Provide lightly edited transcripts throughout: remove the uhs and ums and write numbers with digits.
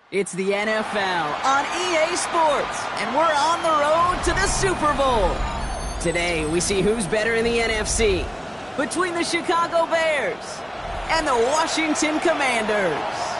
It's the NFL on EA Sports, and we're on the road to the Super Bowl. Today, we see who's better in the NFC between the Chicago Bears and the Washington Commanders.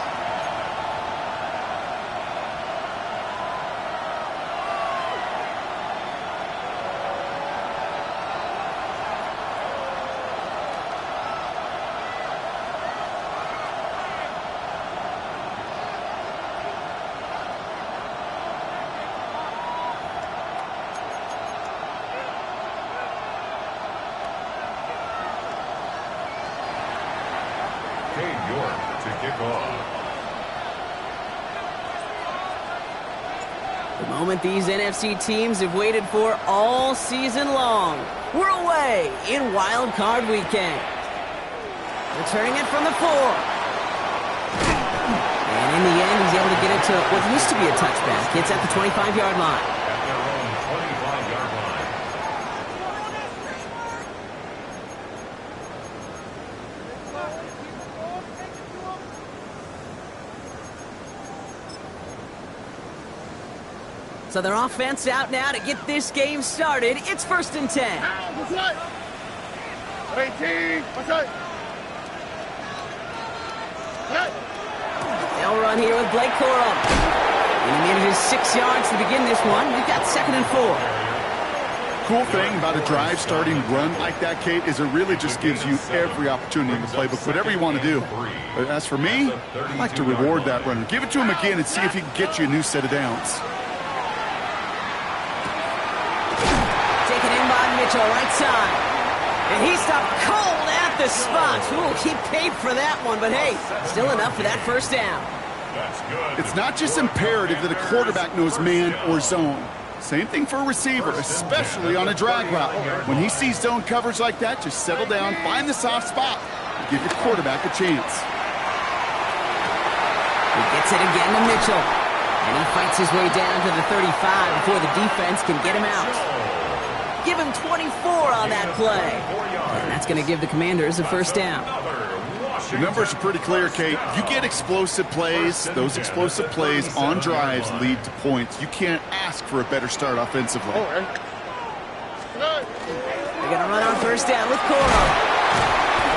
The moment these NFC teams have waited for all season long. We're away in Wildcard weekend. Returning it from the 4. And in the end, he's able to get it to what used to be a touchback. It's at the 25-yard line. At their own 25-yard line. So their offense out now to get this game started. It's 1st and 10. 18. They'll run here with Blake Corum. And he manages 6 yards to begin this one. We've got 2nd and 4. Cool thing about a drive starting run like that, Kate, is it really just gives you every opportunity in the playbook, whatever you want to do. But as for me, I like to reward that runner. Give it to him again and see if he can get you a new set of downs. Taken in by Mitchell, right side. And he stopped cold at the spot. Ooh, he paid for that one, but hey, still enough for that 1st down. That's good. It's not just imperative that a quarterback knows man or zone. Same thing for a receiver, especially on a drag route. When he sees zone coverage like that, just settle down, find the soft spot, and give your quarterback a chance. He gets it again to Mitchell. And he fights his way down to the 35 before the defense can get him out. Give him 24 on that play. And that's going to give the Commanders a 1st down. The numbers are pretty clear, Kate. You get explosive plays. Those explosive plays on drives lead to points. You can't ask for a better start offensively. They're going to run on 1st down with Corum.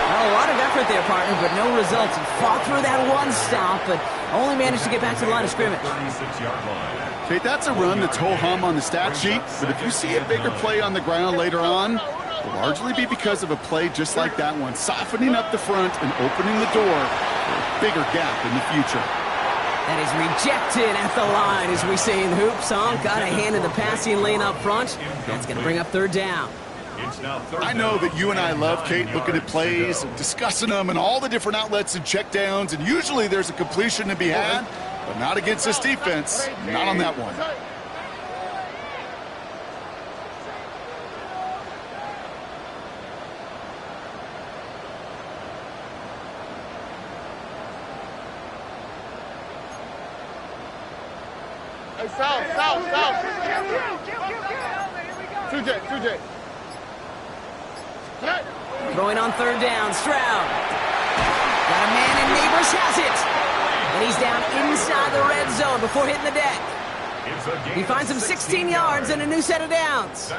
Well, a lot of effort there, partner, but no results. He fought through that one stop, but only managed to get back to the line of scrimmage. 36-yard line. Kate, that's a run that's ho-hum on the stat sheet, but if you see a bigger play on the ground later on, it'll largely be because of a play just like that one, softening up the front and opening the door for a bigger gap in the future. That is rejected at the line, as we say in the hoops, huh? Got a hand in the passing lane up front. That's going to bring up 3rd down. It's now 3rd I know that you and I love, Kate, looking at plays and discussing them and all the different outlets and checkdowns, and usually there's a completion to be had, but not against this defense. Not on that one. Hey, south. 2J. Throwing on 3rd down, Stroud. Got a man and Neighbors has it. And he's down inside the red zone before hitting the deck. He finds him 16 yards and a new set of downs.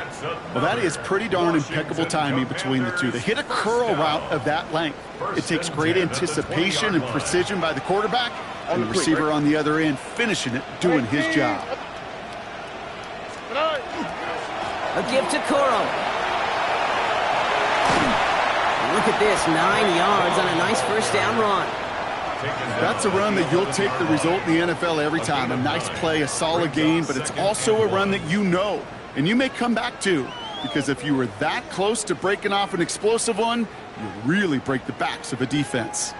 Well, that is pretty darn impeccable timing between the two. They hit a curl route of that length. It takes great anticipation and precision by the quarterback, and the receiver on the other end finishing it, doing his job. A give to Corum. Look at this, 9 yards on a nice 1st down run. That's a run that you'll take the result in the NFL every time. A nice play, a solid game, but it's also a run that you know, and you may come back to, because if you were that close to breaking off an explosive one, you really break the backs of a defense.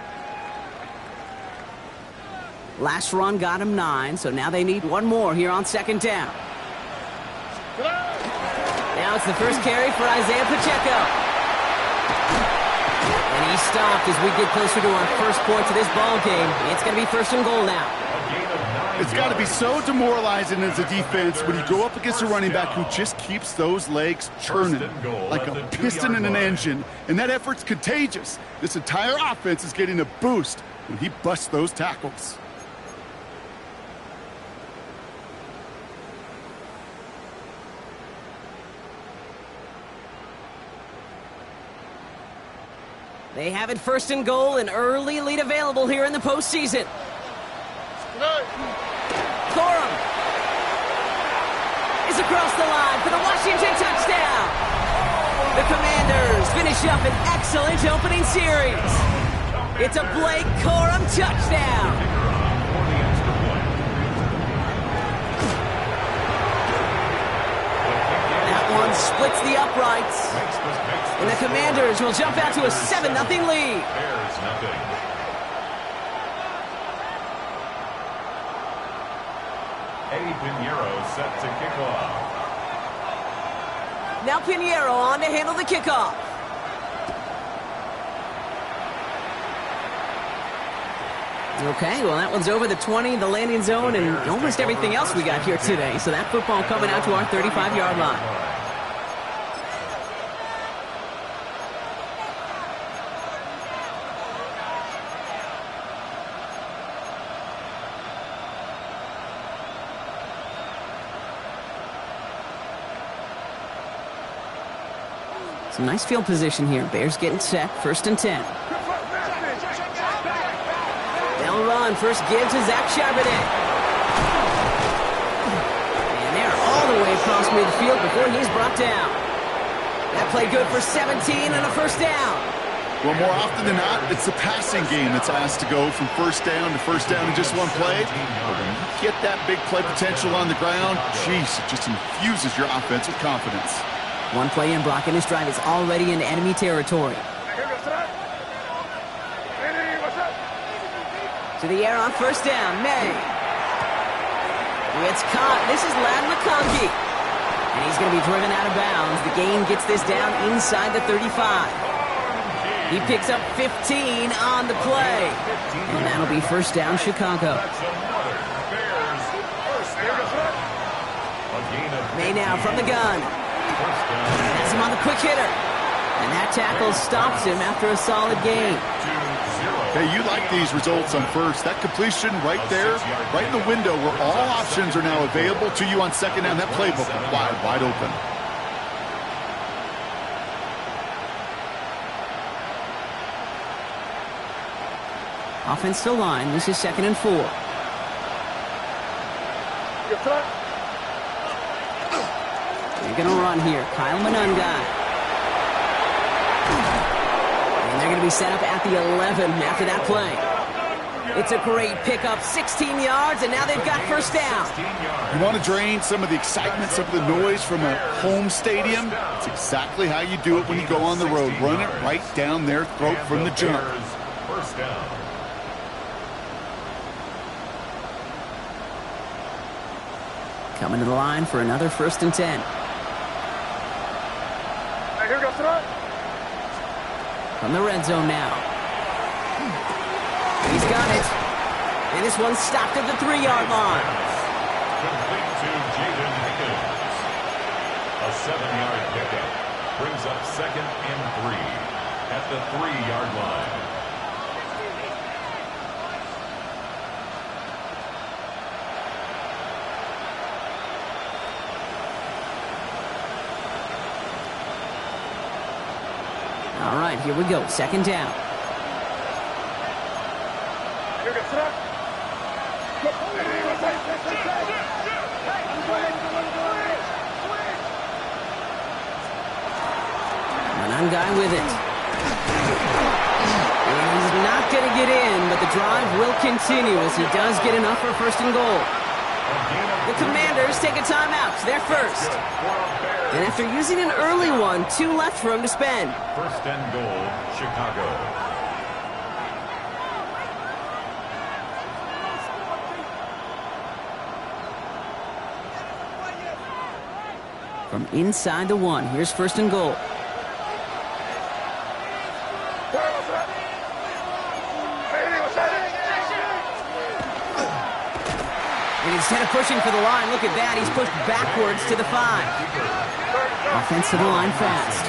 Last run got him 9, so now they need one more here on 2nd down. Now it's the first carry for Isaiah Pacheco. And he stopped as we get closer to our first points of this ball game. It's going to be 1st and goal now. It's got to be so demoralizing as a defense when you go up against a running back who just keeps those legs churning like a piston in an engine. And that effort's contagious. This entire offense is getting a boost when he busts those tackles. They have it first and goal, an early lead available here in the postseason. Corum is across the line for the Washington touchdown. The Commanders finish up an excellent opening series. It's a Blake Corum touchdown. That one splits the uprights. And the Commanders will jump out to a 7-0 lead. Bears nothing. Eddie Pinheiro set to kick off. Now Pinheiro on to handle the kickoff. Okay, well that one's over the 20, the landing zone, and almost everything else we got here today. So that football coming out to our 35-yard line. Some nice field position here. Bears getting set. First and 10. They'll run. First give to Zach Charbonnet. And they're all the way across midfield before he's brought down. That play good for 17 and a first down. Well, more often than not, it's the passing game that's asked to go from first down to first down in just one play. But when you get that big play potential on the ground, geez, it just infuses your offense with confidence. One play in, Brock, and this drive is already in enemy territory. To the air on first down, May. It's caught. This is Lad McConkey. And he's going to be driven out of bounds. The gain gets this down inside the 35. He picks up 15 on the play. And that'll be first down, Chicago. May now from the gun. That's him on the quick hitter. And that tackle stops him after a solid gain. Hey, you like these results on first. That completion right there, right in the window where all options are now available to you on second down. That playbook wide open. Offensive line. This is second and 4. They're going to run here. Kyle Monungai. And they're going to be set up at the 11 after that play. It's a great pickup, 16 yards, and now they've got first down. You want to drain some of the excitement, some of the noise from a home stadium? It's exactly how you do it when you go on the road. Run it right down their throat from the jump. First down. Coming to the line for another first and 10. From the red zone now. He's got it. And this one's stopped at the 3-yard line. Complete to Jaden Higgins. A 7-yard pickup brings up second and 3 at the 3-yard line. All right, here we go. Second down. Monungai with it. And he's not going to get in, but the drive will continue as he does get enough for first and goal. The Commanders take a timeout. They're first. And after using an early one, 2 left for him to spend. First and goal, Chicago. From inside the 1, here's first and goal. And instead of pushing for the line, look at that. He's pushed backwards to the 5. Offensive line fast.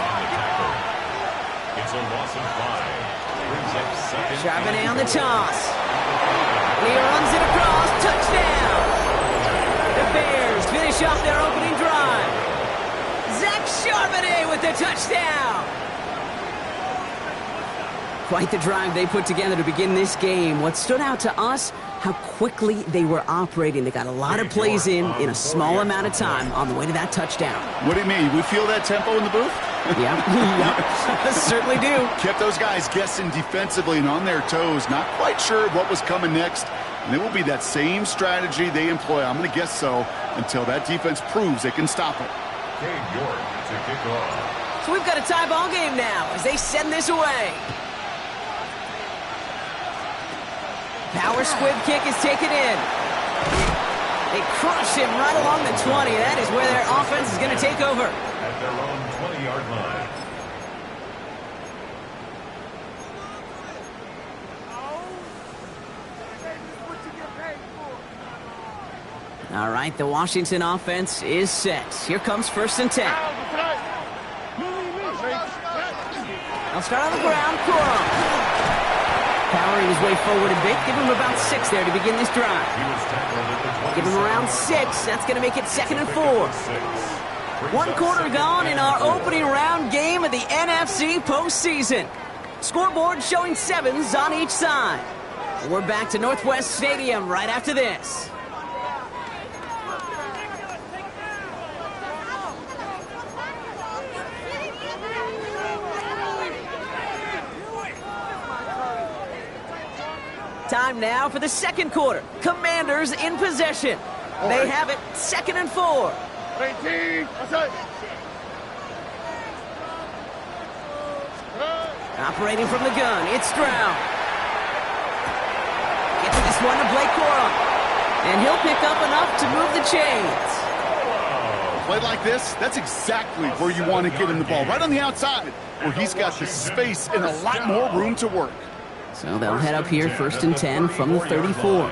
It's a loss of 5. Brings up second. Charbonnet on the toss. And he runs it across. Touchdown! The Bears finish off their opening drive. Zach Charbonnet with the touchdown. Quite the drive they put together to begin this game. What stood out to us, how quickly they were operating. They got a lot of plays in a small amount of time on the way to that touchdown. What do you mean? We feel that tempo in the booth? Yeah, yep. Certainly do. Kept those guys guessing defensively and on their toes, not quite sure what was coming next. And it will be that same strategy they employ, I'm going to guess so, until that defense proves they can stop it. Cade York to kick off. So we've got a tie ball game now as they send this away. Power squib kick is taken in. They crush him right along the 20. That is where their offense is going to take over. At their own 20-yard line. All right, the Washington offense is set. Here comes 1st and 10. They'll start on the ground. Corum powering his way forward a bit. Give him about 6 there to begin this drive. He was tackled at the 27. Give him around 6. That's going to make it 2nd and 4. 1 quarter gone in our opening round game of the NFC postseason. Scoreboard showing 7s on each side. We're back to Northwest Stadium right after this. Time now for the 2nd quarter. Commanders in possession. They have it 2nd and 4. 18. Operating from the gun, it's Stroud. Gets this one to Blake Corum. And he'll pick up enough to move the chains. Play like this, that's exactly where you want to get him the ball. Right on the outside, where he's got the space and a lot more room to work. So they'll head up here 1st and 10 from the 34.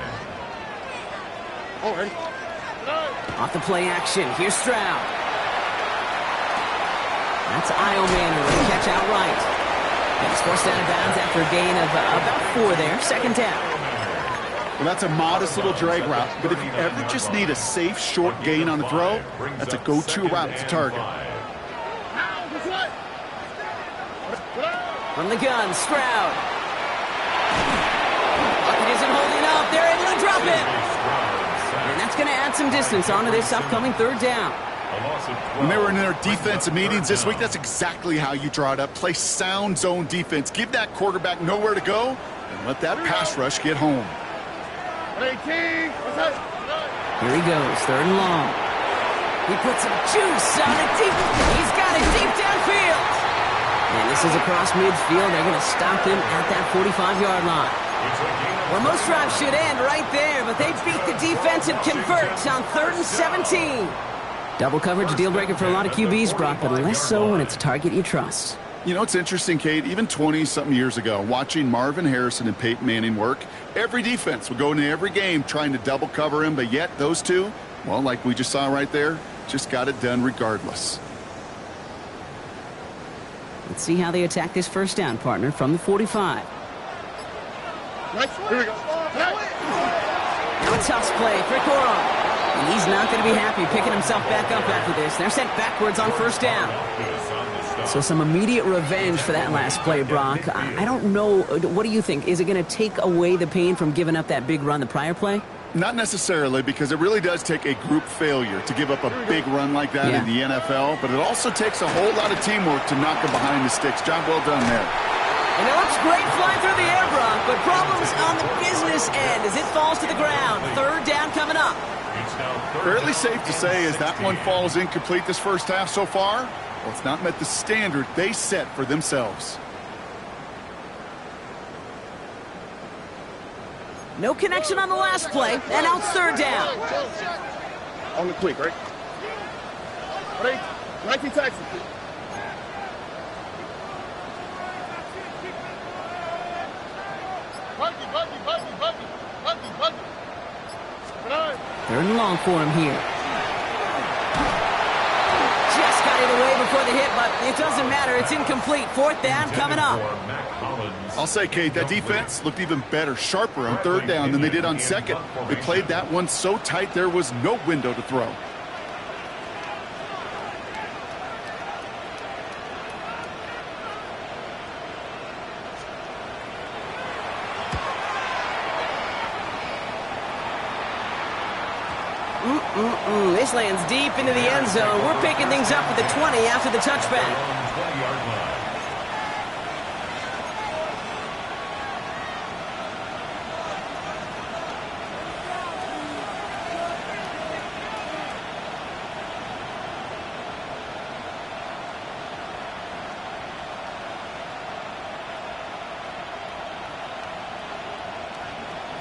Off the play action, here's Stroud. That's Ioman with a catch outright. He's forced out of bounds after a gain of about 4 there. 2nd down. Well, that's a modest little drag route, but if you ever just need a safe, short gain on the throw, that's a go-to route to target. From the gun, Stroud. Bucket isn't holding up. They're able to drop it. And that's going to add some distance onto this upcoming 3rd down. When they were in their defensive meetings this week, that's exactly how you draw it up. Play sound zone defense. Give that quarterback nowhere to go, and let that pass rush get home. 18. Here he goes, 3rd and long. He puts some juice on it deep. He's got it deep downfield. And this is across midfield. They're going to stop him at that 45-yard line. Well, most drives should end right there, but they beat the defense and convert on 3rd and 17. Double coverage, deal breaker for a lot of QBs, Brock, but less so when it's a target you trust. You know, it's interesting, Kate, even 20-something years ago, watching Marvin Harrison and Peyton Manning work, every defense would go into every game trying to double cover him, but yet those two, well, like we just saw right there, just got it done regardless. Let's see how they attack this 1st down, partner, from the 45. Nice. Here we go. Now a tough play for Corum. And he's not going to be happy picking himself back up after this. They're sent backwards on 1st down. So some immediate revenge for that last play, Brock. I don't know. What do you think? Is it going to take away the pain from giving up that big run the prior play? Not necessarily, because it really does take a group failure to give up a big run like that in the NFL, but it also takes a whole lot of teamwork to knock him behind the sticks. Job well done there. And it looks great flying through the air, Brock, but problems on the business end as it falls to the ground. 3rd down coming up. Fairly safe to say as that one falls incomplete this 1st half so far, well, it's not met the standard they set for themselves. No connection on the last play, and now it's 3rd down. On the quick, right? 19 Texas. Third and long for him here. Just got it away before the hit, but it doesn't matter. It's incomplete. 4th down coming up. I'll say, Kate, that defense looked even better, sharper on 3rd down than they did on 2nd. They played that one so tight there was no window to throw. This lands deep into the end zone. We're picking things up at the 20 after the touchback. 20-yard line.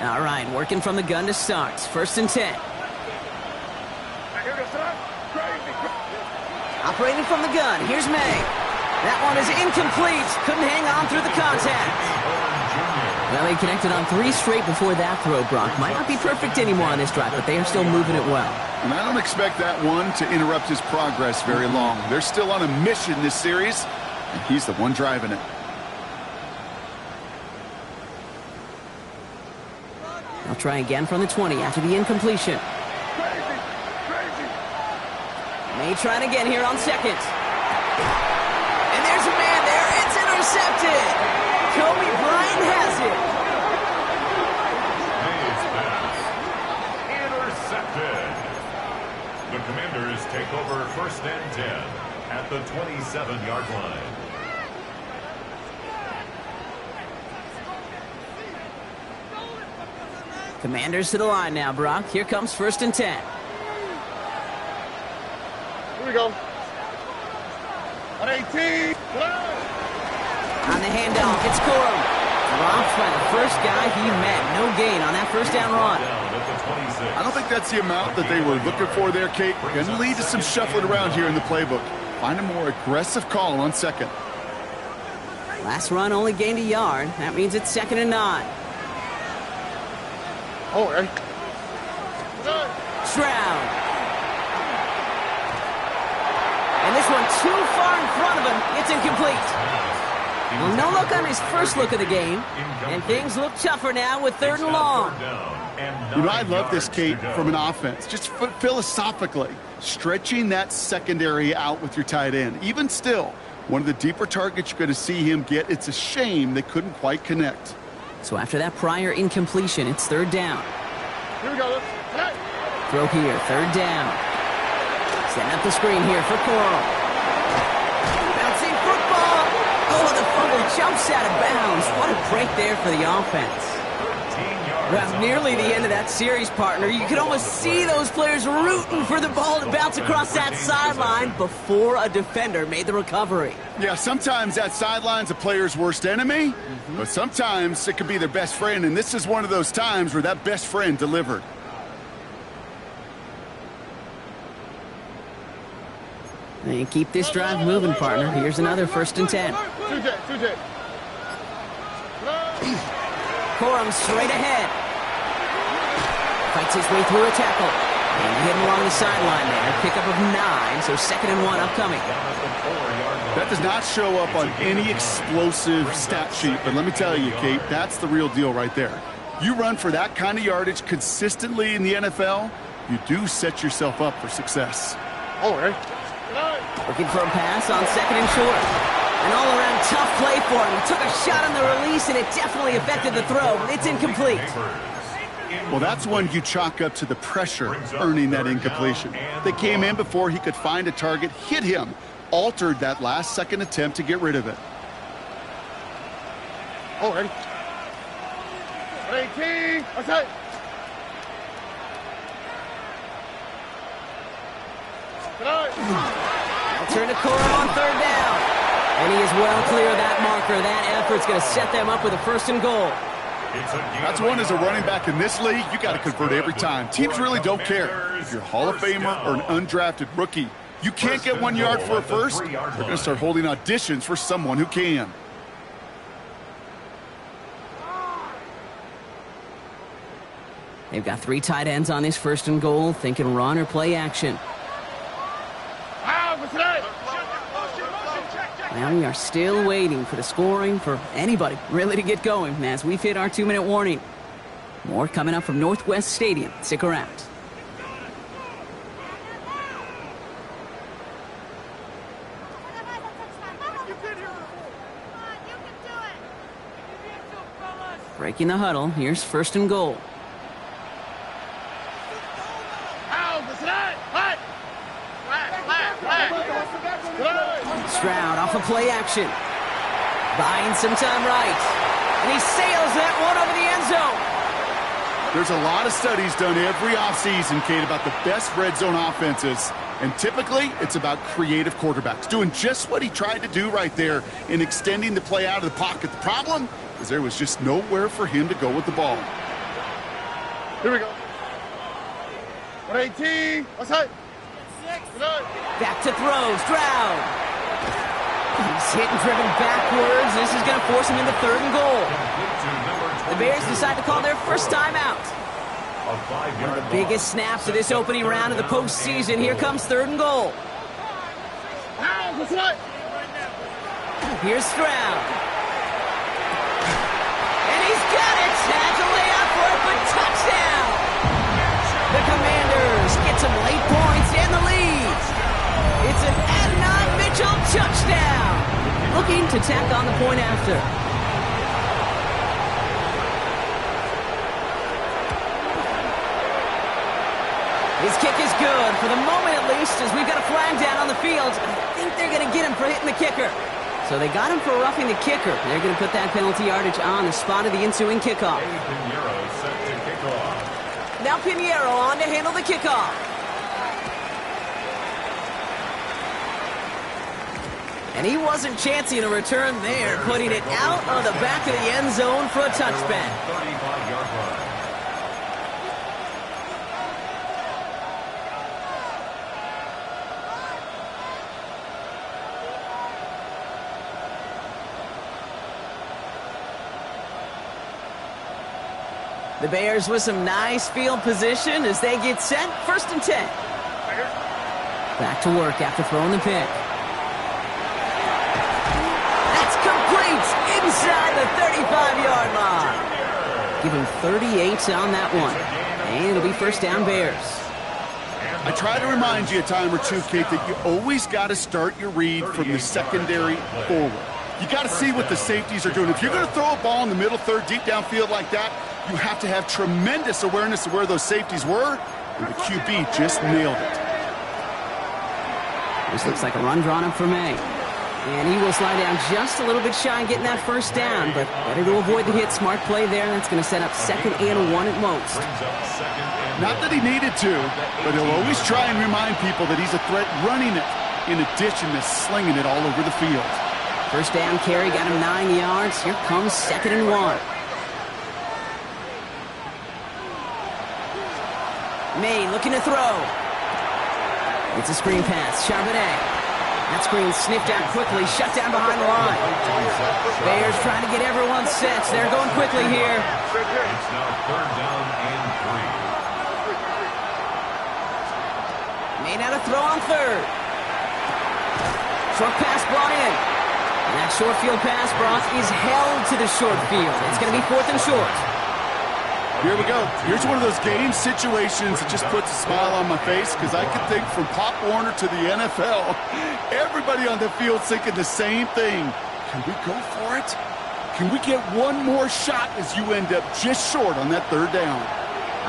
All right, working from the gun to start. 1st and 10. Operating from the gun, here's May. That one is incomplete. Couldn't hang on through the contact. Well, he connected on 3 straight before that throw, Brock. Might not be perfect anymore on this drive, but they are still moving it well. And I don't expect that one to interrupt his progress very long. They're still on a mission this series, and he's the one driving it. I'll try again from the 20 after the incompletion. May trying again here on 2nd. And there's a man there. It's intercepted. Kobe Bryant has it. May's pass. Intercepted. The Commanders take over 1st and 10 at the 27-yard line. Commanders to the line now, Brock. Here comes 1st and 10. Here we go. On 18. On the handoff, it's Corum. Dropped by the first guy he met. No gain on that 1st down run. I don't think that's the amount that they were looking for there, Kate. Going to lead to some shuffling around here in the playbook. Find a more aggressive call on 2nd. Last run only gained a yard. That means it's 2nd and 9. Oh, right. Stroud. And this one too far in front of him. It's incomplete. Well, no look on his first look of the game. And things look tougher now with 3rd and long. You know, I love this, Kate, from an offense. Just philosophically, stretching that secondary out with your tight end. Even still, one of the deeper targets you're going to see him get. It's a shame they couldn't quite connect. So after that prior incompletion, it's 3rd down. Here we go. Throw here, 3rd down. Setting up the screen here for Coral. Bouncing football. Oh, the fumble jumps out of bounds. What a break there for the offense. Well, nearly the end of that series, partner. You could almost see those players rooting for the ball to bounce across that sideline before a defender made the recovery. Yeah, sometimes that sideline's a player's worst enemy, but sometimes it could be their best friend, and this is one of those times where that best friend delivered. And keep this drive moving, partner. Here's another 1st and 10. Corum straight ahead. Fights his way through a tackle. And hit him along the sideline there. Pickup of 9, so 2nd and 1 upcoming. That does not show up on any explosive stat sheet, but let me tell you, Kate, that's the real deal right there. You run for that kind of yardage consistently in the NFL, you do set yourself up for success. Oh, right. Looking for a pass on 2nd and short. An all-around tough play for him. He took a shot on the release, and it definitely affected the throw. It's incomplete. Well, that's one you chalk up to the pressure earning that incompletion. They came in before he could find a target, hit him, altered that last-second attempt to get rid of it. Oh, ready. 18. Okay. I'll turn to Corum on 3rd down. And he is well clear of that marker. That effort's going to set them up with a 1st and goal. That's one as a running back in this league, you got to convert every time. Teams really don't care. If you're a Hall of Famer or an undrafted rookie, you can't get 1 yard for a first, they're going to start holding auditions for someone who can. They've got 3 tight ends on this 1st and goal, thinking run or play action. Now we are still waiting for the scoring for anybody really to get going as we've hit our 2-minute warning. More coming up from Northwest Stadium. Stick around. Breaking the huddle. Here's 1st and goal. Out, Stroud off of play action. Buying some time right. And he sails that one over the end zone. There's a lot of studies done every offseason, Kate, about the best red zone offenses. And typically, it's about creative quarterbacks doing just what he tried to do right there in extending the play out of the pocket. The problem is there was just nowhere for him to go with the ball. Here we go. 118. Outside. Back to throw. Stroud. He's hit and driven backwards. This is going to force him into 3rd and goal. The Bears decide to call their first timeout. One of the biggest snaps of this opening round of the postseason. Here comes 3rd and goal. Here's Stroud. And he's got it. Has a layup for it, but touchdown. The Commanders get some late points and the lead. It's an Adonai Mitchell touchdown. Looking to tack on the point after. His kick is good, for the moment at least, as we've got a flag down on the field. I think they're going to get him for hitting the kicker. So they got him for roughing the kicker. They're going to put that penalty yardage on the spot of the ensuing kickoff. Pinheiro set to kick off. Now Pinheiro on to handle the kickoff. And he wasn't chancing a return there, putting it out on the back of the end zone for a touchback. 35-yard line. The Bears with some nice field position as they get set. 1st and 10. Back to work after throwing the pick. That's complete inside the 35-yard line. Give him 38 on that one. And it'll be 1st down Bears. I try to remind you a time or two, Kate, that you always got to start your read from the secondary forward. You got to see what the safeties are doing. If you're going to throw a ball in the middle third, deep downfield like that, you have to have tremendous awareness of where those safeties were, and the QB just nailed it. This looks like a run drawn up for May. And he will slide down just a little bit shy getting that 1st down, but better to avoid the hit. Smart play there. That's going to set up 2nd and 1 at most. Not that he needed to, but he'll always try and remind people that he's a threat running it, in addition to slinging it all over the field. 1st down carry got him 9 yards. Here comes 2nd and 1. May looking to throw. It's a screen pass. Charbonnet. That screen sniffed out quickly. Shut down behind the line. Bears trying to get everyone set. They're going quickly here. It's now 3rd down and 3. May now to throw on 3rd. Short pass brought in. And that short field pass, Brock, is held to the short field. It's going to be 4th and short. Here we go. Here's one of those game situations that just puts a smile on my face, because I can think from Pop Warner to the NFL, everybody on the field's thinking the same thing. Can we go for it? Can we get one more shot as you end up just short on that 3rd down?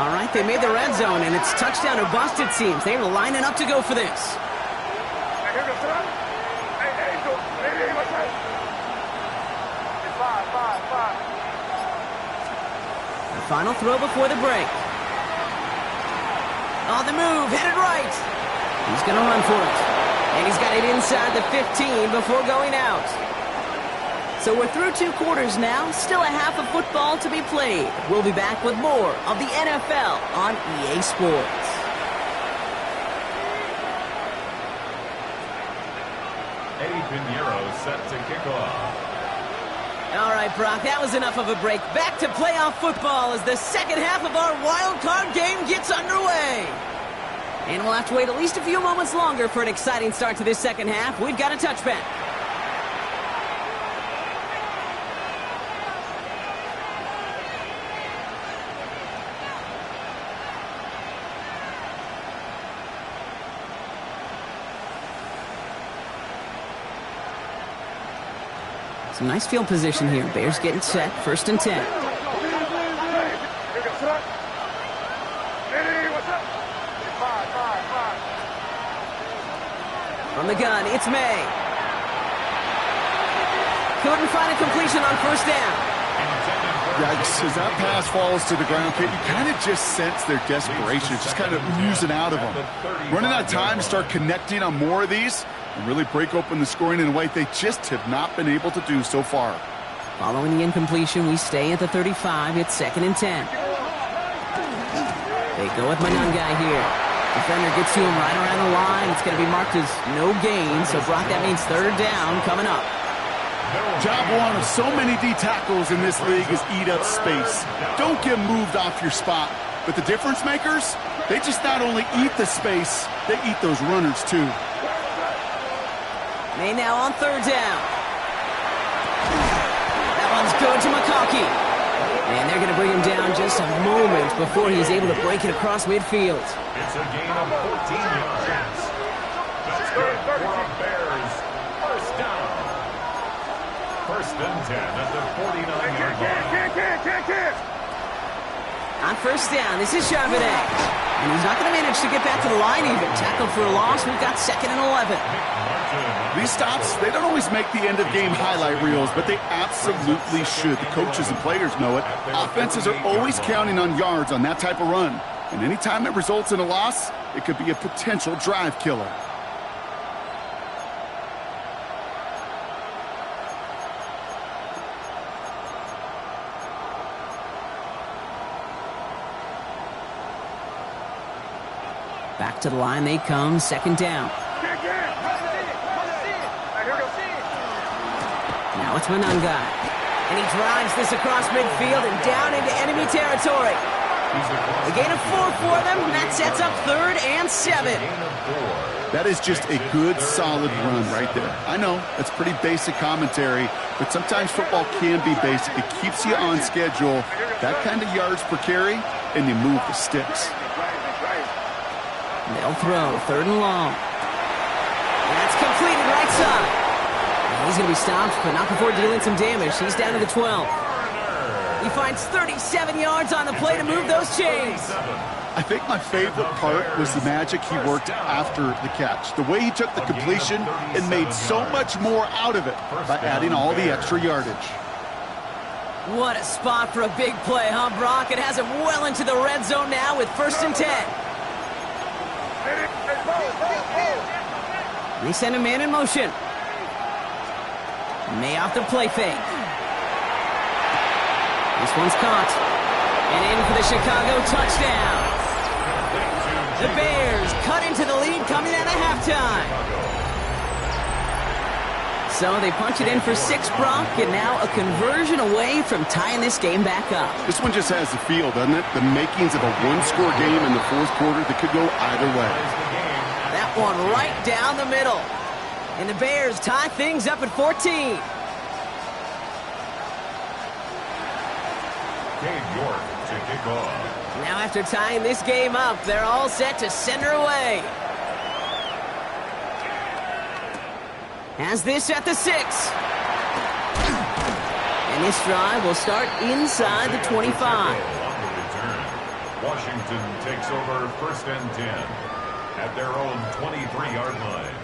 All right, they made the red zone, and it's touchdown or bust, it seems. They were lining up to go for this. Final throw before the break. On the move, headed right. He's going to run for it. And he's got it inside the 15 before going out. So we're through 2 quarters now. Still a half of football to be played. We'll be back with more of the NFL on EA Sports. Pinheiro set to kick off. All right, Brock, that was enough of a break. Back to playoff football as the second half of our wild card game gets underway. And we'll have to wait at least a few moments longer for an exciting start to this second half. We've got a touchback. Some nice field position here. Bears getting set. 1st and 10. From the gun, it's May. Couldn't find a completion on first down. Yikes, as that pass falls to the ground, Kate, you kind of just sense their desperation, just kind of oozing out of them. Running out of time to start connecting on more of these and really break open the scoring in a way they just have not been able to do so far. Following the incompletion, we stay at the 35. It's 2nd and 10. They go with Manungai here. Defender gets to him right around the line. It's going to be marked as no gain. So, Brock, that means 3rd down coming up. Job one of so many D tackles in this league is eat up space. Don't get moved off your spot. But the difference makers, they just not only eat the space, they eat those runners too. May now on 3rd down. That one's good to McConkey. And they're going to bring him down just a moment before he's able to break it across midfield. It's a gain of 14 yards. That's good for the Bears. First down. 1st and 10 at the 49-yard line. On 1st down, this is Charbonnet. And he's not going to manage to get back to the line even. Tackled for a loss. We've got 2nd and 11. These stops, they don't always make the end-of-game highlight reels, but they absolutely should. The coaches and players know it. Offenses are always counting on yards on that type of run. And anytime it results in a loss, it could be a potential drive killer. Back to the line they come, 2nd down. Now it's Manungai. And he drives this across midfield and down into enemy territory. A gain of 4 for them, and that sets up 3rd and 7. That is just a good, solid run right there. I know, that's pretty basic commentary, but sometimes football can be basic. It keeps you on schedule, that kind of yards per carry, and you move the sticks. They'll throw, 3rd and long. And that's completed right side. And he's going to be stopped, but not before dealing some damage. He's down to the 12. He finds 37 yards on the play to move those chains. I think my favorite part was the magic he worked after the catch. The way he took the completion and made so much more out of it by adding all the extra yardage. What a spot for a big play, huh, Brock? It has him well into the red zone now with 1st and 10. They send a man in motion. May off the play fake. This one's caught. And in for the Chicago touchdown. The Bears cut into the lead coming out of halftime. So they punch it in for 6, Brock, and now a conversion away from tying this game back up. This one just has the feel, doesn't it? The makings of a one-score game in the 4th quarter that could go either way. That one right down the middle. And the Bears tie things up at 14. To kick off. Now after tying this game up, they're all set to send her away. Has this at the 6. And this drive will start inside the 25. Washington takes over 1st and 10 at their own 23-yard line.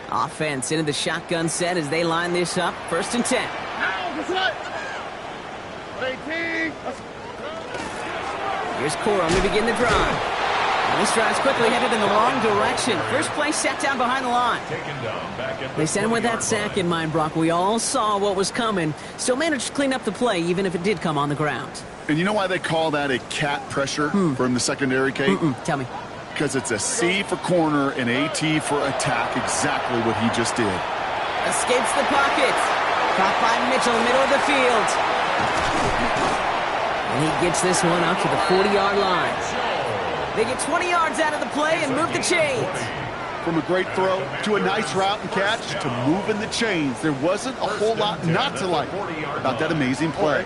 Offense into the shotgun set as they line this up. 1st and 10. Here's Corum to begin the drive. And this drive's quickly headed in the wrong direction. First play set down behind the line. They sent him with that sack in mind, Brock. We all saw what was coming. Still managed to clean up the play, even if it did come on the ground. And you know why they call that a cat pressure from the secondary, Kate? Tell me. Because it's a C for corner and AT for attack, exactly what he just did. Escapes the pocket. Caught by Mitchell, middle of the field. And he gets this one out to the 40-yard line. They get 20 yards out of the play and move the chains. From a great throw to a nice route and catch to moving the chains, there wasn't a whole lot not to like about that amazing play.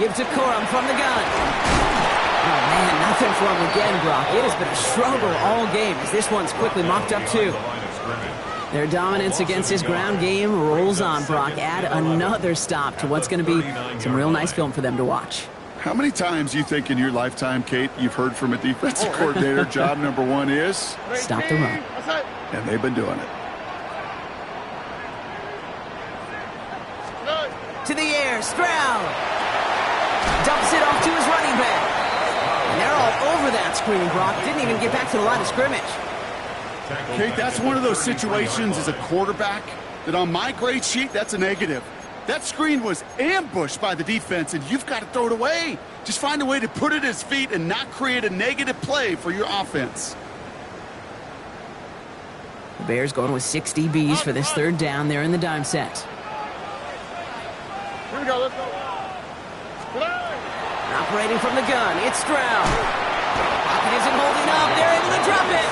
Give to Corum from the gun. Oh, man, nothing for him again, Brock. It has been a struggle all game as this one's quickly mocked up, too. Their dominance against this ground game rolls on, Brock. Add another stop to what's going to be some real nice film for them to watch. How many times you think in your lifetime, Kate, you've heard from a defensive coordinator, job number one is? Stop the run. And they've been doing it. To the air, Stroud. Dumps it off to his running back. And they're all over that screen, Brock. Didn't even get back to the line of scrimmage. Kate, that's one of those situations as a quarterback that on my grade sheet, that's a negative. That screen was ambushed by the defense, and you've got to throw it away. Just find a way to put it at his feet and not create a negative play for your offense. The Bears going with 6 DBs for this third down there in the dime set. Here we go, let's go. Operating from the gun, it's Stroud. Pocket isn't holding up, they're able to drop it.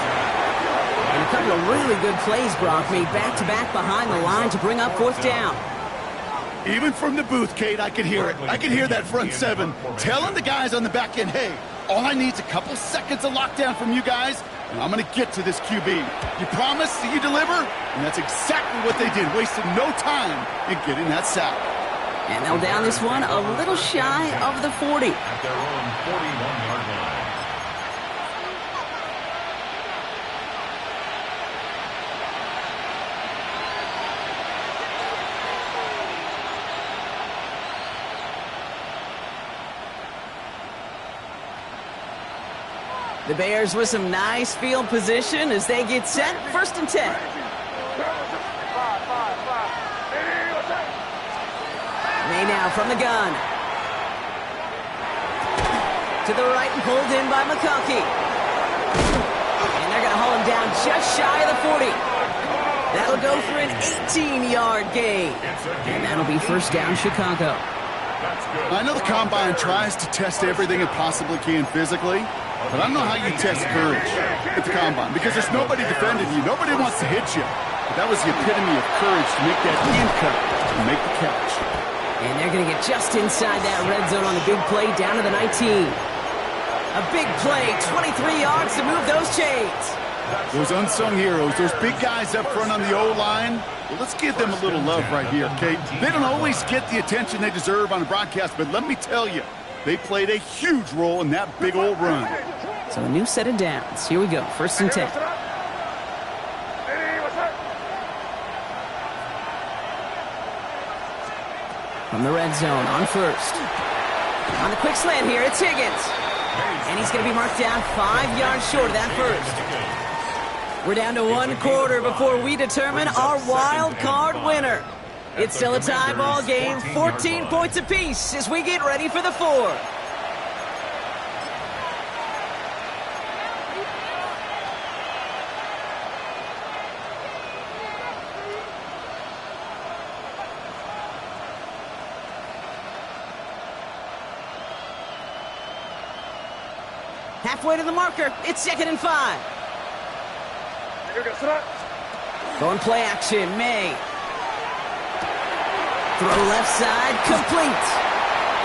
And a couple of really good plays, Brock, made back-to-back behind the line to bring up fourth down. Even from the booth, Kate, I could hear it. I could hear that front seven telling the guys on the back end, hey, all I need is a couple seconds of lockdown from you guys, and I'm going to get to this QB. You promise that you deliver? And that's exactly what they did, wasting no time in getting that sack. And they'll down this one a little shy of the 40. At their own 41-yard line. The Bears with some nice field position as they get set. First and 10. May now from the gun. To the right and pulled in by McConkey. And they're going to haul him down just shy of the 40. That'll go for an 18-yard gain. And that'll be first down Chicago. I know the Combine tries to test everything it possibly can physically, but I don't know how you test courage at the Combine because there's nobody defending you. Nobody wants to hit you. But that was the epitome of courage to make that in cut and make the catch. And they're going to get just inside that red zone on the big play down to the 19. A big play, 23 yards to move those chains. Those unsung heroes, those big guys up front on the O-line, well, let's give them a little love right here, Kate. They don't always get the attention they deserve on the broadcast, but let me tell you, they played a huge role in that big old run. So a new set of downs. Here we go, first and 10. From the red zone on first. On the quick slant here, it's Higgins. And he's going to be marked down 5 yards short of that first. We're down to 1 quarter before we determine our wild card winner. It's still a tie ball game, 14 points apiece as we get ready for the fourth. Halfway to the marker, it's 2nd and 5. Going play action, May. Throw left side, complete.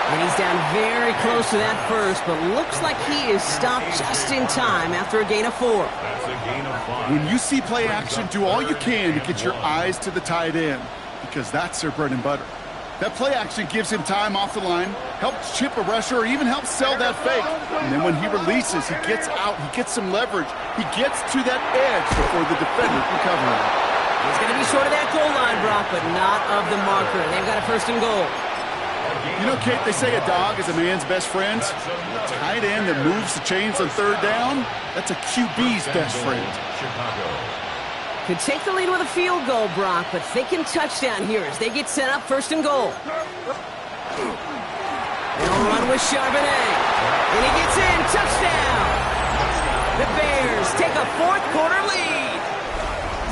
And he's down very close to that first, but looks like he is stopped just in time after a gain of 4. That's a gain of 5. When you see play action, do all you can to get your eyes to the tight end, because that's their bread and butter. That play action gives him time off the line, helps chip a rusher, or even helps sell that fake. And then when he releases, he gets out, he gets some leverage. He gets to that edge before the defender can cover him. He's going to be short of that goal line, Brock, but not of the marker. They've got a first and goal. You know, Kate, they say a dog is a man's best friend. A tight end that moves the chains on third down, that's a QB's best friend. Chicago. Could take the lead with a field goal, Brock, but thinking touchdown here as they get set up first and goal. They'll run with Charbonnet. And he gets in. Touchdown. The Bears take a fourth quarter lead.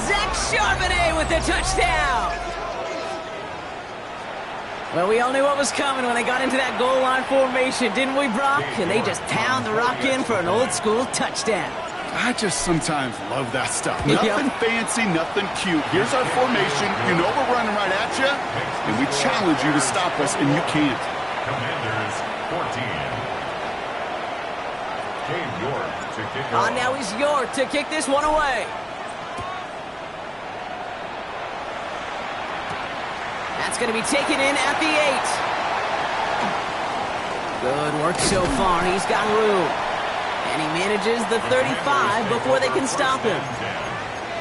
Zach Charbonnet with the touchdown. Well, we all knew what was coming when they got into that goal line formation, didn't we, Brock? And they just pound the rock in for an old school touchdown. I just sometimes love that stuff. Nothing fancy, nothing cute. Here's our formation. You know we're running right at you, and we challenge you to stop us, and you can't. Commanders 14. Came York to kick off. Now he's York to kick this one away. That's going to be taken in at the 8. Good work so far. He's got room. And he manages the 35 before they can stop him.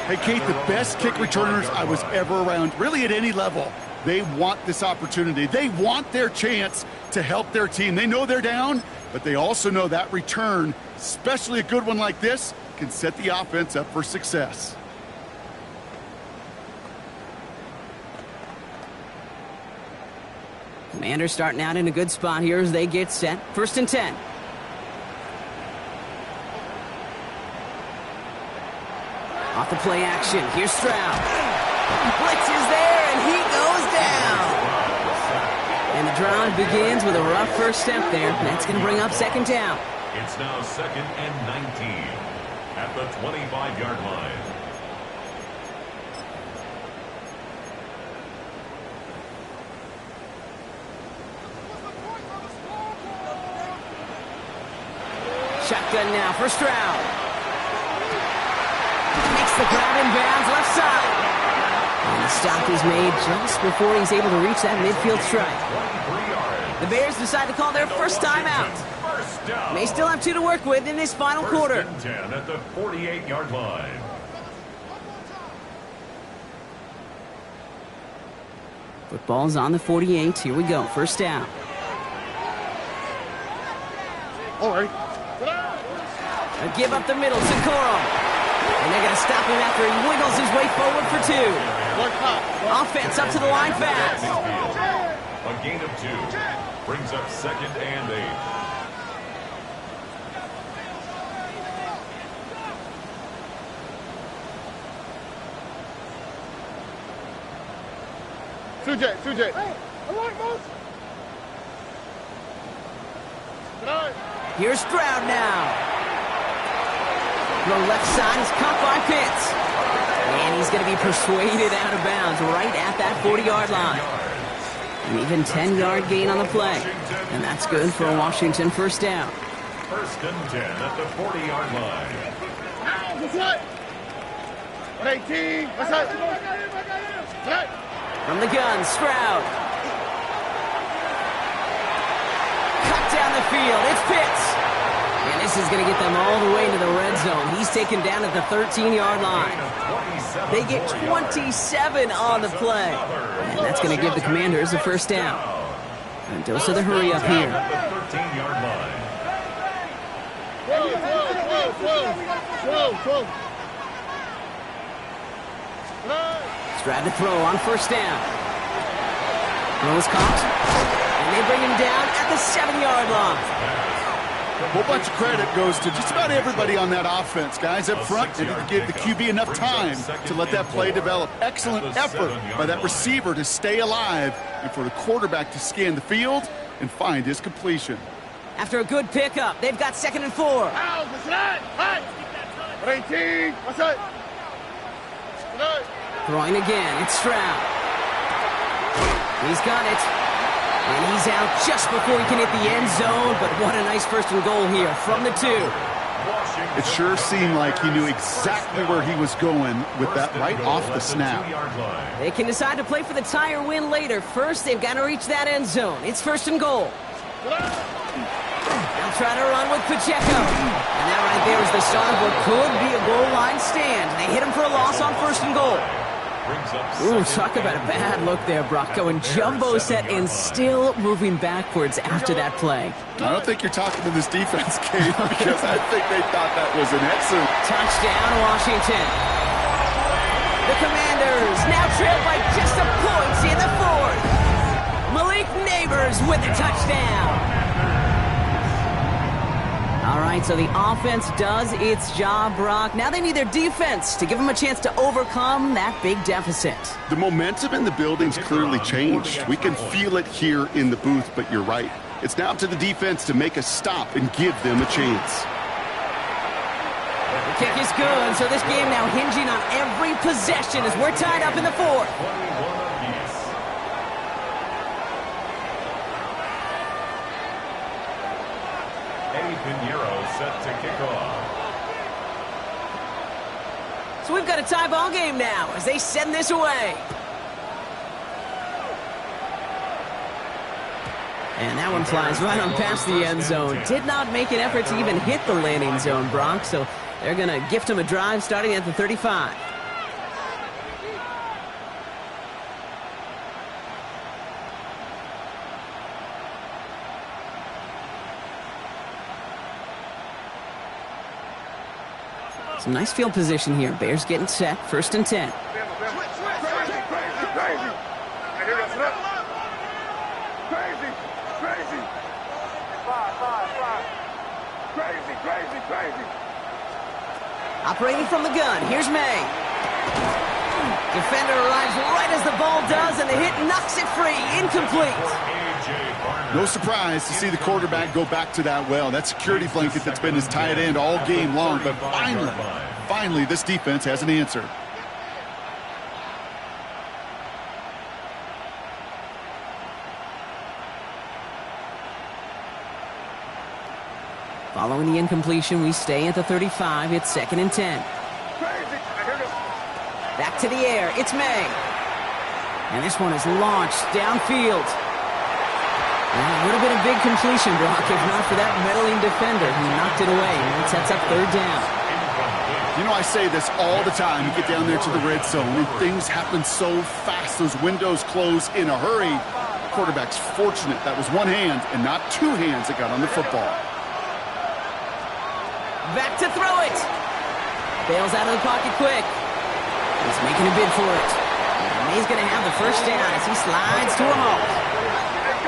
Hey, Kate, the best kick returners I was ever around, really at any level, they want this opportunity. They want their chance to help their team. They know they're down, but they also know that return, especially a good one like this, can set the offense up for success. Commanders starting out in a good spot here as they get set. 1st and 10. Off the play action. Here's Stroud. Blitz is there, and he goes down. And the drive begins with a rough first step there. That's going to bring up 2nd down. It's now 2nd and 19 at the 25-yard line. Shotgun now for Stroud. Makes the grab in bounds left side. And the stop is made just before he's able to reach that midfield strike. The Bears decide to call their first timeout. They still have 2 to work with in this final quarter. 1st and 10 at the 48-yard line. Football's on the 48. Here we go. 1st down. All right. A give up the middle. Sikoro. And they're going to stop him after he wiggles his way forward for 2. Offense up to the line fast. A gain of 2 brings up 2nd and 8. Sujay. Here's Stroud now. The left side is caught by Pitts. And he's going to be persuaded out of bounds right at that 40-yard line. An even 10-yard gain on the play. And that's good for a Washington 1st down. 1st and 10 at the 40-yard line. 118. From the gun, Stroud. Cut down the field. It's Pitts. And this is going to get them all the way into the red zone. He's taken down at the 13-yard line. They get 27 on the play. And that's going to give the Commanders a 1st down. And dose of the hurry up here. At the 13-yard line. Stroud to throw on 1st down. Throws caught. And they bring him down at the 7-yard line. A whole bunch of credit goes to just about everybody on that offense. Guys up front, they didn't give the QB enough time to let that play develop. Excellent effort by that receiver to stay alive and for the quarterback to scan the field and find his completion. After a good pickup, they've got 2nd and 4. 118. Throwing again, it's Stroud. He's got it. And he's out just before he can hit the end zone, but what a nice 1st and goal here from the 2. It sure seemed like he knew exactly where he was going with that right off the snap. They can decide to play for the tie or win later. First, they've got to reach that end zone. It's 1st and goal. They'll try to run with Pacheco. And that right there is the start of what could be a goal line stand. They hit him for a loss on 1st and goal. Ooh, talk about a bad look there, Brock. Going jumbo set and still moving backwards after that play. I don't think you're talking to this defense, Kate, because I think they thought that was an excellent touchdown, Washington. The Commanders now trail by just a point in the 4th. Malik Neighbors with the touchdown. All right, so the offense does its job, Brock. Now they need their defense to give them a chance to overcome that big deficit. The momentum in the building's clearly changed. We can feel it here in the booth, but you're right. It's now up to the defense to make a stop and give them a chance. The kick is good, so this game now hinging on every possession as we're tied up in the 4th. Set to kick off. So we've got a tie ball game now as they send this away. And that one flies right on past the end zone. Did not make an effort to even hit the landing zone, Brock, so they're going to gift him a drive starting at the 35. Some nice field position here. Bears getting set. 1st and 10. Operating from the gun, here's May. Defender arrives right as the ball does, and the hit knocks it free. Incomplete. No surprise to see the quarterback go back to that well. That security blanket that's been his tight end all game long, but finally, this defense has an answer. Following the incompletion, we stay at the 35. It's 2nd and 10. Back to the air. It's May. And this one is launched downfield. And it would have been a big completion, Brock, if not for that meddling defender who knocked it away. And it sets up 3rd down. You know, I say this all the time. You get down there to the red zone, and things happen so fast. Those windows close in a hurry. The quarterback's fortunate that was one hand and not two hands that got on the football. Back to throw it. Bails out of the pocket quick. He's making a bid for it. And he's going to have the 1st down as he slides to a halt.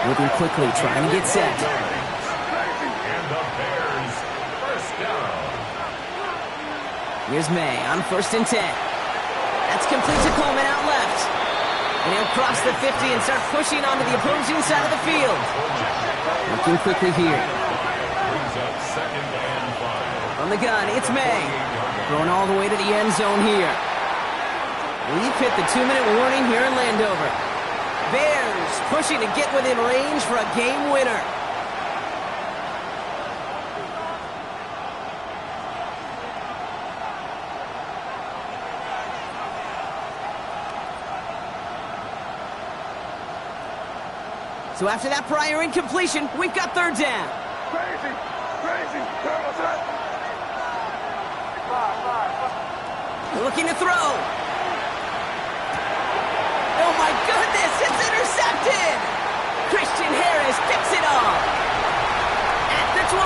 Moving quickly, trying to get set. And the Bears, 1st down. Here's May on 1st and 10. That's complete to Coleman out left. And he'll cross the 50 and start pushing onto the opposing side of the field. Looking quickly here. Brings up 2nd and 5. On the gun, it's May. Throwing all the way to the end zone here. We've hit the 2-minute warning here in Landover. Bears pushing to get within range for a game winner. So after that prior incompletion, we've got 3rd down. Crazy. Looking to throw. Oh my goodness, it's intercepted! Christian Harris picks it off. At the 20.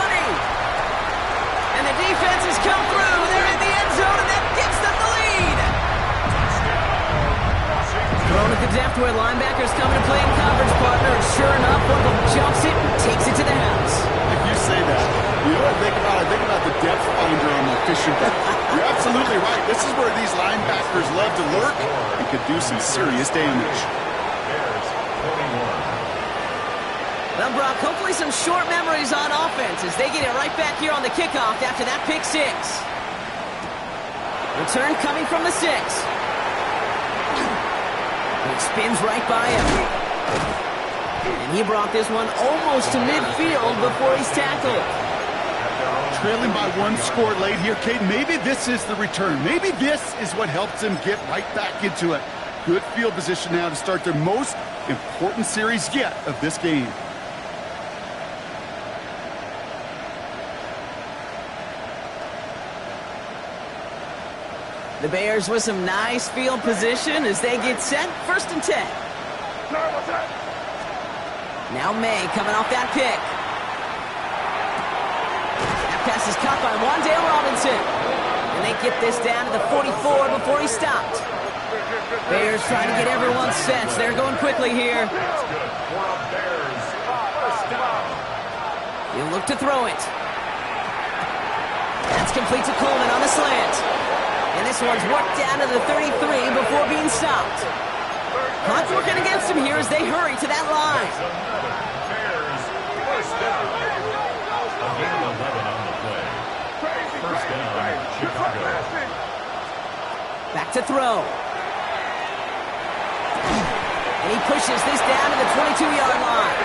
And the defense has come through. They're in the end zone, and that gives them the lead. Thrown at the depth where linebackers come to play in coverage partner. And sure enough, one of them jumps it and takes it to the house. If you say that, you know what I think about? I think about the depth finder on the fishing boat. You're absolutely right. This is where these linebackers love to lurk and could do some serious damage. Bears, 41. Well, Brock, hopefully some short memories on offense as they get it right back here on the kickoff after that pick 6. Return coming from the 6. And it spins right by him. And he brought this one almost to midfield before he's tackled. Trailing by 1 score late here, Cade. Maybe this is the return. Maybe this is what helps them get right back into it. Good field position now to start their most important series yet of this game. The Bears with some nice field position as they get set. 1st and 10. Now May coming off that pick. That pass is caught by Wan'Dale Robinson. And they get this down to the 44 before he stopped. Bears trying to get everyone set. They're going quickly here. That's good for the Bears. 1st down. He'll look to throw it. That's complete to Coleman on the slant. And this one's worked down to the 33 before being stopped. Clock's working against him here as they hurry to that line. Bears, 1st down. A gain of 11 on the play. 1st down, Chicago. Back to throw. And he pushes this down to the 22-yard line.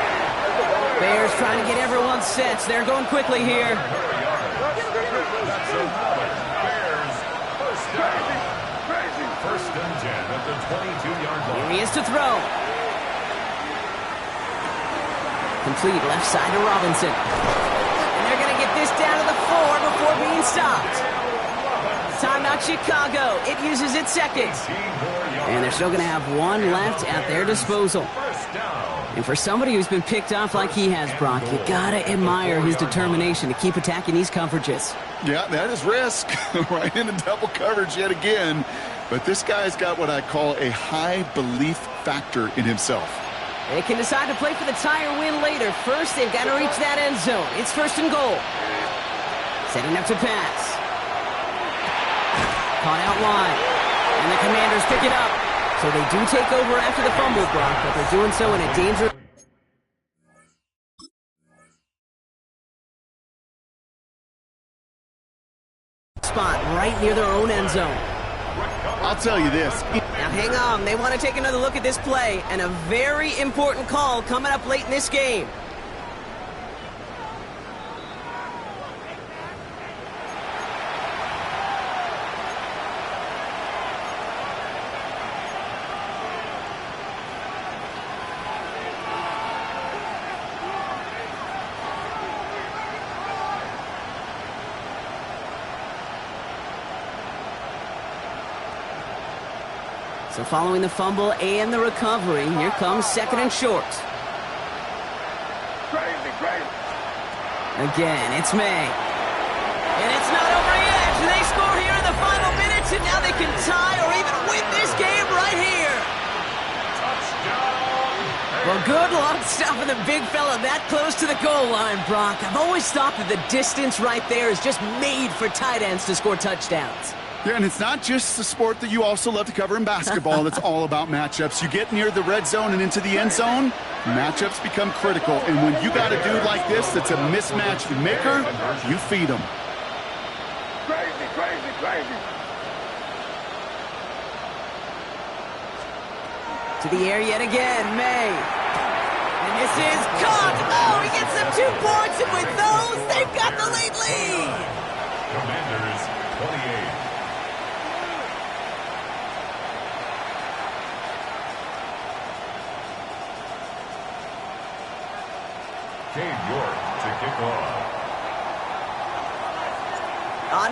Bears trying to get everyone set. They're going quickly here. That's another. Bears, 1st down. 1st and 10 at the 22-yard line. Here he is to throw. Complete left side to Robinson. And they're going to get this down to the 4 before being stopped. Timeout Chicago. It uses its second. And they're still going to have one left at their disposal. And for somebody who's been picked off like he has, Brock, you got to admire his determination to keep attacking these coverages. Yeah, that is risk. Right into double coverage yet again. But this guy's got what I call a high belief factor in himself. They can decide to play for the tie or win later. First, they've got to reach that end zone. It's first and goal. Setting up to pass. Caught out wide. And the Commanders pick it up. So they do take over after the fumble, Brock, but they're doing so in a dangerous spot right near their own end zone. I'll tell you this. Now hang on, they want to take another look at this play, and a very important call coming up late in this game. So following the fumble and the recovery, here comes second and short. Crazy. Again, it's May. And it's not over yet. They score here in the final minutes, and now they can tie or even win this game right here. Well, good luck stopping the big fella that close to the goal line, Brock. I've always thought that the distance right there is just made for tight ends to score touchdowns. Yeah, and it's not just the sport that you also love to cover in basketball. It's all about matchups. You get near the red zone and into the end zone, matchups become critical. And when you got a dude like this that's a mismatch maker, you feed him. Crazy. To the air yet again, May. And this is caught. Oh, he gets them 2 points, and with those, they've got the late lead. Commanders 28. York to kick off.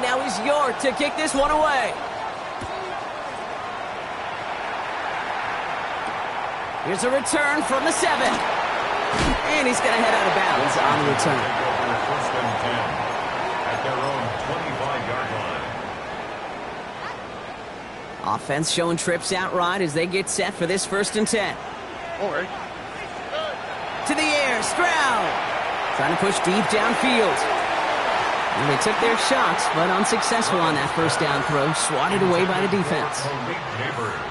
Now is York to kick this one away. Here's a return from the 7. And he's going to head out of bounds on the return. First and 10 at their own 25-yard line. Offense showing trips outright as they get set for this first and 10. All right. To the air, Stroud. Trying to push deep downfield. And they took their shots, but unsuccessful on that first down throw. Swatted away by the defense.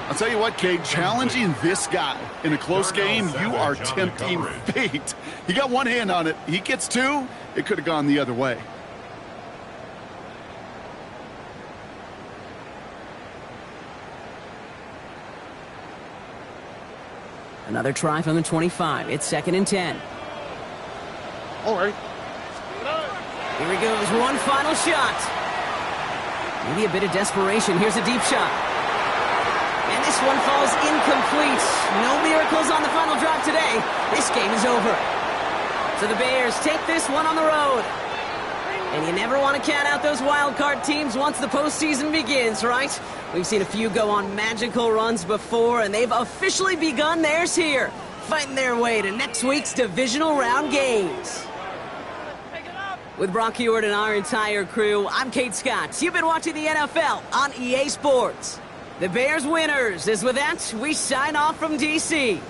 I'll tell you what, Cade, challenging this guy in a close game, you are tempting fate. He got one hand on it. He gets 2. It could have gone the other way. Another try from the 25. It's second and 10. All right. Here he goes. One final shot. Maybe a bit of desperation. Here's a deep shot. And this one falls incomplete. No miracles on the final drive today. This game is over. So the Bears take this one on the road. And you never want to count out those wildcard teams once the postseason begins, right? We've seen a few go on magical runs before, and they've officially begun theirs here, fighting their way to next week's divisional round games. With Brock Hewitt and our entire crew, I'm Kate Scott. You've been watching the NFL on EA Sports. The Bears winners, as with that, we sign off from D.C.